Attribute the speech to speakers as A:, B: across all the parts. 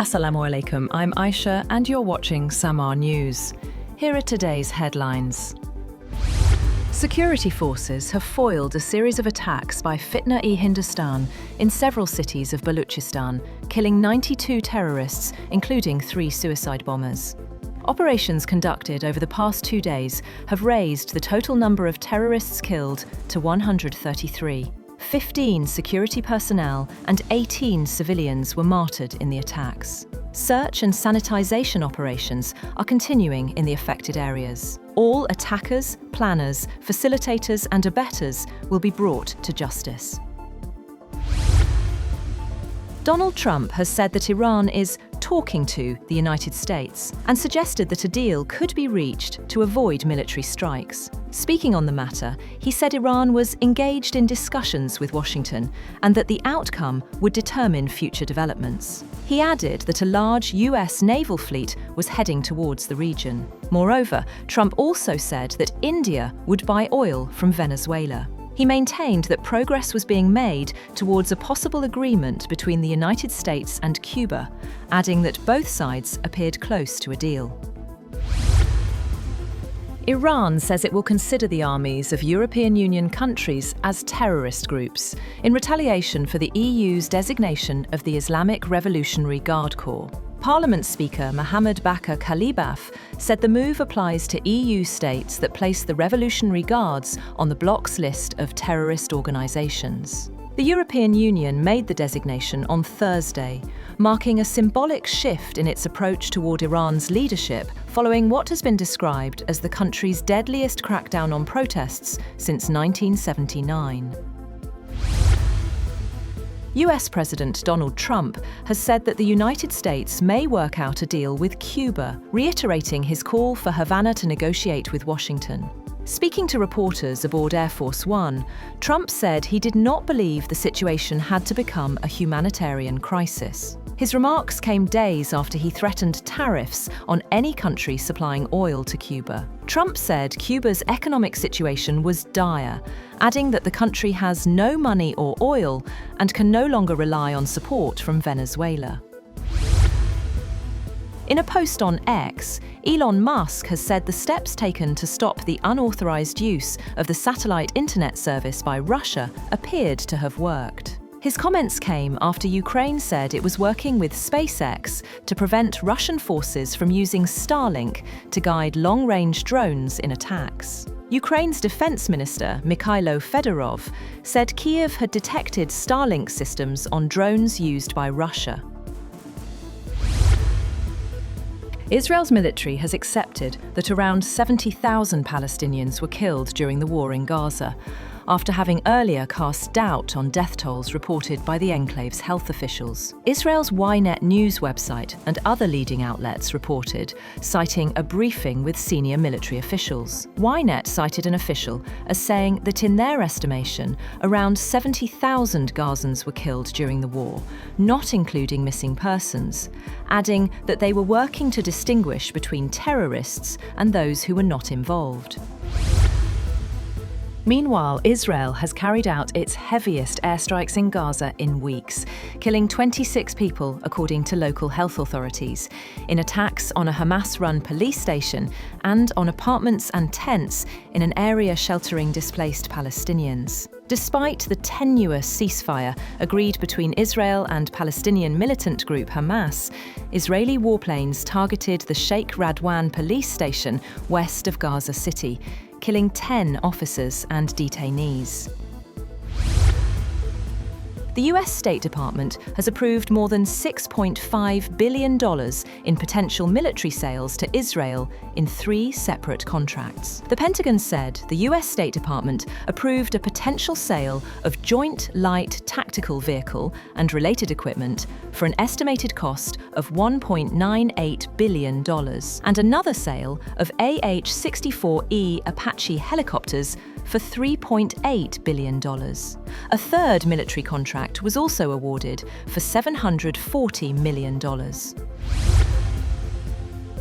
A: Assalamu alaikum, I'm Aisha and you're watching Samaa News. Here are today's headlines. Security forces have foiled a series of attacks by Fitna-e-Hindustan in several cities of Balochistan, killing 92 terrorists, including 3 suicide bombers. Operations conducted over the past 2 days have raised the total number of terrorists killed to 133. 15 security personnel and 18 civilians were martyred in the attacks. Search and sanitization operations are continuing in the affected areas. All attackers, planners, facilitators and abettors will be brought to justice. Donald Trump has said that Iran is talking to the United States and suggested that a deal could be reached to avoid military strikes. Speaking on the matter, he said Iran was engaged in discussions with Washington and that the outcome would determine future developments. He added that a large US naval fleet was heading towards the region. Moreover, Trump also said that India would buy oil from Venezuela. He maintained that progress was being made towards a possible agreement between the United States and Cuba, adding that both sides appeared close to a deal. Iran says it will consider the armies of European Union countries as terrorist groups in retaliation for the EU's designation of the Islamic Revolutionary Guard Corps. Parliament Speaker Mohammed Bakr Kalibaf said the move applies to EU states that place the Revolutionary Guards on the bloc's list of terrorist organisations. The European Union made the designation on Thursday, marking a symbolic shift in its approach toward Iran's leadership following what has been described as the country's deadliest crackdown on protests since 1979. US President Donald Trump has said that the United States may work out a deal with Cuba, reiterating his call for Havana to negotiate with Washington. Speaking to reporters aboard Air Force One, Trump said he did not believe the situation had to become a humanitarian crisis. His remarks came days after he threatened tariffs on any country supplying oil to Cuba. Trump said Cuba's economic situation was dire, adding that the country has no money or oil and can no longer rely on support from Venezuela. In a post on X, Elon Musk has said the steps taken to stop the unauthorized use of the satellite internet service by Russia appeared to have worked. His comments came after Ukraine said it was working with SpaceX to prevent Russian forces from using Starlink to guide long-range drones in attacks. Ukraine's defense minister, Mikhailo Fedorov, said Kyiv had detected Starlink systems on drones used by Russia. Israel's military has accepted that around 70,000 Palestinians were killed during the war in Gaza, after having earlier cast doubt on death tolls reported by the enclave's health officials. Israel's Ynet news website and other leading outlets reported, citing a briefing with senior military officials. Ynet cited an official as saying that in their estimation, around 70,000 Gazans were killed during the war, not including missing persons, adding that they were working to distinguish between terrorists and those who were not involved. Meanwhile, Israel has carried out its heaviest airstrikes in Gaza in weeks, killing 26 people, according to local health authorities, in attacks on a Hamas-run police station and on apartments and tents in an area sheltering displaced Palestinians. Despite the tenuous ceasefire agreed between Israel and Palestinian militant group Hamas, Israeli warplanes targeted the Sheikh Radwan police station west of Gaza City, killing 10 officers and detainees. The US State Department has approved more than $6.5 billion in potential military sales to Israel in 3 separate contracts. The Pentagon said the US State Department approved a potential sale of Joint Light Tactical Vehicle and related equipment for an estimated cost of $1.98 billion, and another sale of AH-64E Apache helicopters for $3.8 billion. A third military contract was also awarded for $740 million.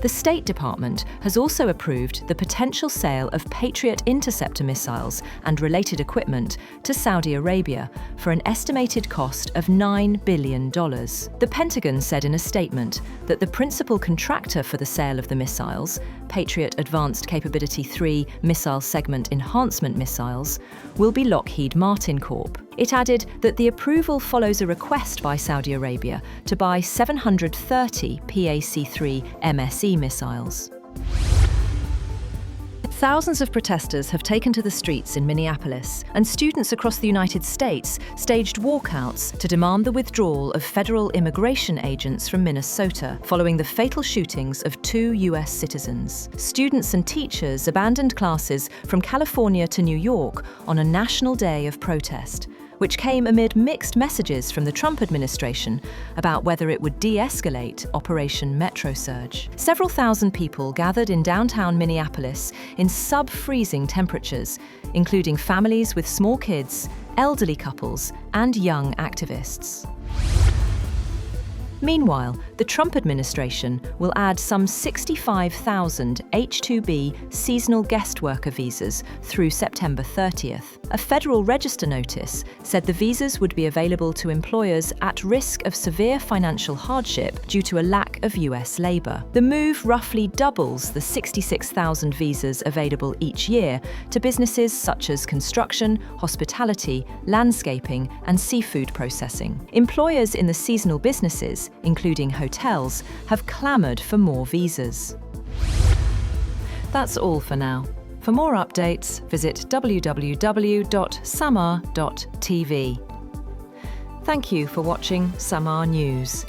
A: The State Department has also approved the potential sale of Patriot interceptor missiles and related equipment to Saudi Arabia for an estimated cost of $9 billion. The Pentagon said in a statement that the principal contractor for the sale of the missiles, Patriot Advanced Capability 3 Missile Segment Enhancement Missiles, will be Lockheed Martin Corp. It added that the approval follows a request by Saudi Arabia to buy 730 PAC-3 MSE missiles. Thousands of protesters have taken to the streets in Minneapolis, and students across the United States staged walkouts to demand the withdrawal of federal immigration agents from Minnesota following the fatal shootings of 2 U.S. citizens. Students and teachers abandoned classes from California to New York on a national day of protest, which came amid mixed messages from the Trump administration about whether it would de-escalate Operation Metro Surge. Several thousand people gathered in downtown Minneapolis in sub-freezing temperatures, including families with small kids, elderly couples, and young activists. Meanwhile, the Trump administration will add some 65,000 H-2B seasonal guest worker visas through September 30th. A Federal Register notice said the visas would be available to employers at risk of severe financial hardship due to a lack of US labor. The move roughly doubles the 66,000 visas available each year to businesses such as construction, hospitality, landscaping, and seafood processing. Employers in the seasonal businesses, including hotels, have clamored for more visas. That's all for now. For more updates, visit www.samaa.tv. Thank you for watching Samaa News.